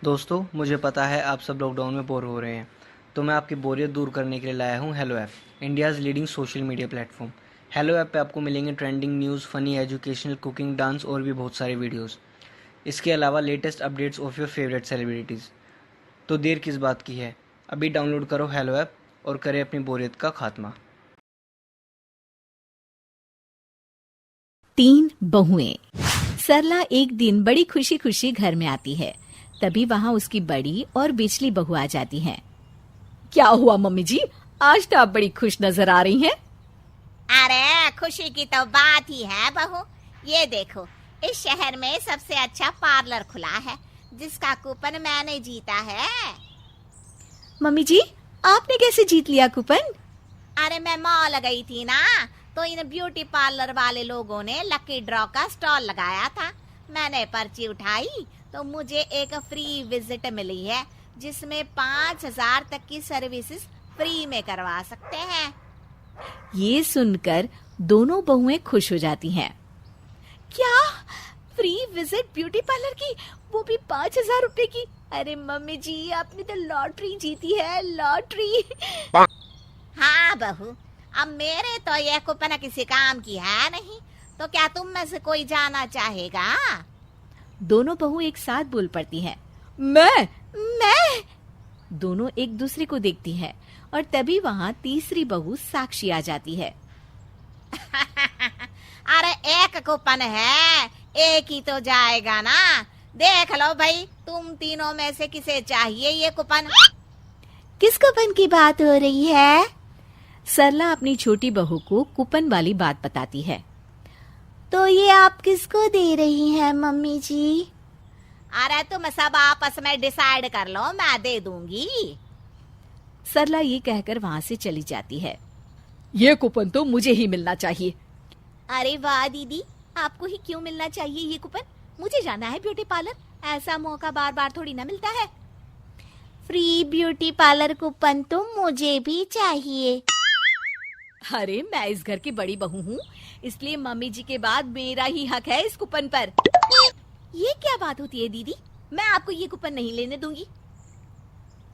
दोस्तों, मुझे पता है आप सब लॉकडाउन में बोर हो रहे हैं, तो मैं आपकी बोरियत दूर करने के लिए लाया हूँ hello app, India's leading social media platform. Hello app पे आपको मिलेंगे trending news, funny, educational, cooking, dance और भी बहुत सारे वीडियोस। इसके अलावा latest updates of your favourite celebrities. तो देर किस बात की है, अभी डाउनलोड करो हेलो ऐप और करें अपनी बोरियत का खात्मा। 3 बहुएं। सरला एक दिन बड़ी खुशी खुशी घर में आती है। तभी वहाँ उसकी बड़ी और बिचली बहू आ जाती हैं। क्या हुआ मम्मी जी, आज तो आप बड़ी खुश नजर आ रही हैं। अरे खुशी की तो बात ही है बहू। ये देखो, इस शहर में सबसे अच्छा पार्लर खुला है जिसका कूपन मैंने जीता है। मम्मी जी, आपने कैसे जीत लिया कूपन? अरे मैं मॉल गई थी ना, तो इन ब्यूटी पार्लर वाले लोगों ने लकी ड्रॉ का स्टॉल लगाया था। मैंने पर्ची उठाई तो मुझे एक फ्री विजिट मिली है जिसमें 5,000 तक की सर्विसेज फ्री में करवा सकते हैं। ये सुनकर दोनों बहुएं खुश हो जाती हैं। क्या फ्री विजिट ब्यूटी पार्लर की, वो भी 5,000 रुपए की? अरे मम्मी जी, आपने तो लॉटरी जीती है, लॉटरी। हाँ बहू, अब मेरे तो ये कूपन किसी काम की है नहीं, तो क्या तुम में से कोई जाना चाहेगा? दोनों बहू एक साथ बोल पड़ती हैं। मैं। दोनों एक दूसरे को देखती हैं और तभी वहाँ तीसरी बहू साक्षी आ जाती है। अरे एक कूपन है, एक ही तो जाएगा ना। देख लो भाई, तुम तीनों में से किसे चाहिए ये कूपन? किस कूपन की बात हो रही है? सरला अपनी छोटी बहू को कूपन वाली बात बताती है। तो ये आप किसको दे रही हैं मम्मी जी? अरे तुम सब आपस में डिसाइड कर लो, मैं दे दूंगी। सरला ये कहकर वहाँ से चली जाती है। ये कूपन तो मुझे ही मिलना चाहिए। अरे वाह दीदी, आपको ही क्यों मिलना चाहिए ये कूपन? मुझे जाना है ब्यूटी पार्लर, ऐसा मौका बार बार थोड़ी ना मिलता है। फ्री ब्यूटी पार्लर कूपन तो मुझे भी चाहिए। अरे मैं इस घर की बड़ी बहू हूँ, इसलिए मम्मी जी के बाद मेरा ही हक है इस कूपन पर। ये क्या बात होती है दीदी? मैं आपको ये कूपन नहीं लेने दूंगी।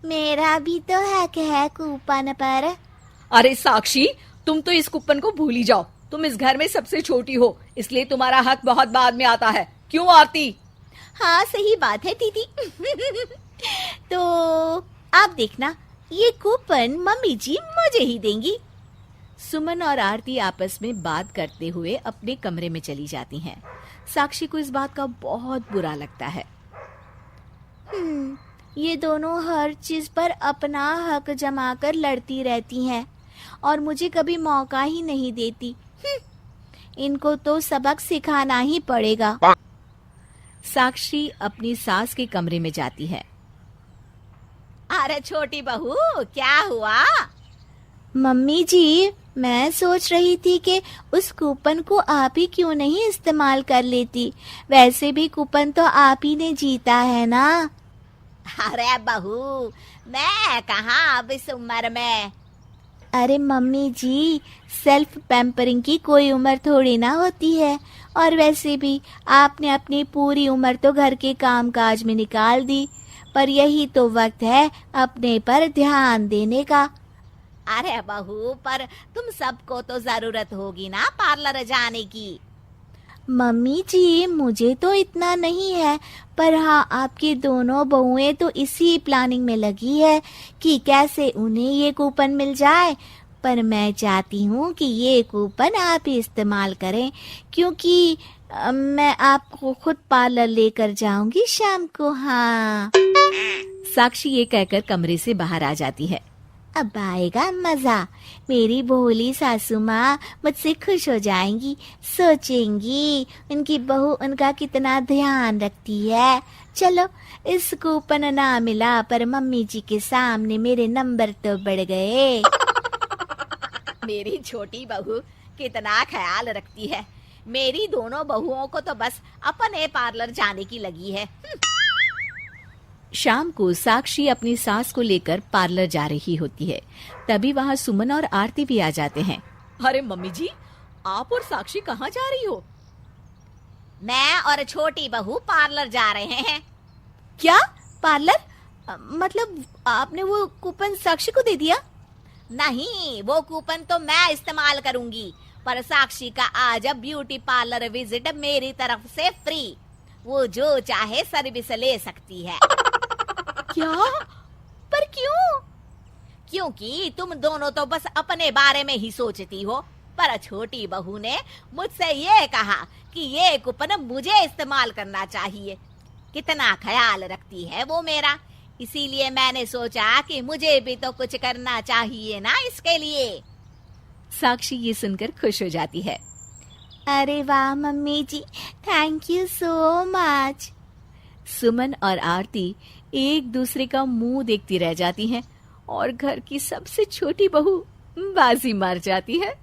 मेरा भी तो हक है कूपन पर। अरे साक्षी, तुम तो इस कूपन को भूल ही जाओ। तुम इस घर में सबसे छोटी हो, इसलिए तुम्हारा हक बहुत बाद में आता है। क्यों आरती? हाँ सही बात है दीदी। तो आप देखना, ये कूपन मम्मी जी मुझे ही देंगी। सुमन और आरती आपस में बात करते हुए अपने कमरे में चली जाती हैं। साक्षी को इस बात का बहुत बुरा लगता है। ये दोनों हर चीज पर अपना हक जमाकर लड़ती रहती हैं और मुझे कभी मौका ही नहीं देती। इनको तो सबक सिखाना ही पड़ेगा। साक्षी अपनी सास के कमरे में जाती है। अरे छोटी बहू, क्या हुआ? मम्मी जी, मैं सोच रही थी कि उस कूपन को आप ही क्यों नहीं इस्तेमाल कर लेती। वैसे भी कूपन तो आप ही ने जीता है ना। अरे बहू, मैं कहाँ अब इस उम्र में। अरे मम्मी जी, सेल्फ पैम्परिंग की कोई उम्र थोड़ी ना होती है। और वैसे भी आपने अपनी पूरी उम्र तो घर के कामकाज में निकाल दी, पर यही तो वक्त है अपने पर ध्यान देने का। अरे बहू, पर तुम सबको तो जरूरत होगी ना पार्लर जाने की। मम्मी जी, मुझे तो इतना नहीं है, पर हाँ आपकी दोनों बहुएं तो इसी प्लानिंग में लगी है कि कैसे उन्हें ये कूपन मिल जाए। पर मैं चाहती हूँ कि ये कूपन आप ही इस्तेमाल करें, क्योंकि मैं आपको खुद पार्लर लेकर जाऊंगी शाम को। हाँ। साक्षी ये कहकर कमरे से बाहर आ जाती है। अब आएगा मजा। मेरी भोली सासू माँ मुझसे खुश हो जाएंगी, सोचेंगी उनकी बहू उनका कितना ध्यान रखती है। चलो, इस कूपन ना मिला पर मम्मी जी के सामने मेरे नंबर तो बढ़ गए। मेरी छोटी बहू कितना ख्याल रखती है। मेरी दोनों बहुओं को तो बस अपने पार्लर जाने की लगी है। शाम को साक्षी अपनी सास को लेकर पार्लर जा रही होती है। तभी वहाँ सुमन और आरती भी आ जाते हैं। अरे मम्मी जी, आप और साक्षी कहाँ जा रही हो? मैं और छोटी बहू पार्लर जा रहे हैं। क्या? पार्लर? मतलब आपने वो कूपन साक्षी को दे दिया? नहीं, वो कूपन तो मैं इस्तेमाल करूंगी, पर साक्षी का आज ब्यूटी पार्लर विजिट मेरी तरफ से फ्री। वो जो चाहे सर्विस ले सकती है। क्या? पर क्यों? क्योंकि तुम दोनों तो बस अपने बारे में ही सोचती हो, पर छोटी बहू ने मुझसे ये कहा कि ये कूपन मुझे इस्तेमाल करना चाहिए। कितना ख्याल रखती है वो मेरा, इसीलिए मैंने सोचा कि मुझे भी तो कुछ करना चाहिए ना इसके लिए। साक्षी ये सुनकर खुश हो जाती है। अरे वाह mummy ji, thank you so much. Suman और आरती एक दूसरे का मुंह देखती रह जाती हैं और घर की सबसे छोटी बहू बाजी मार जाती है।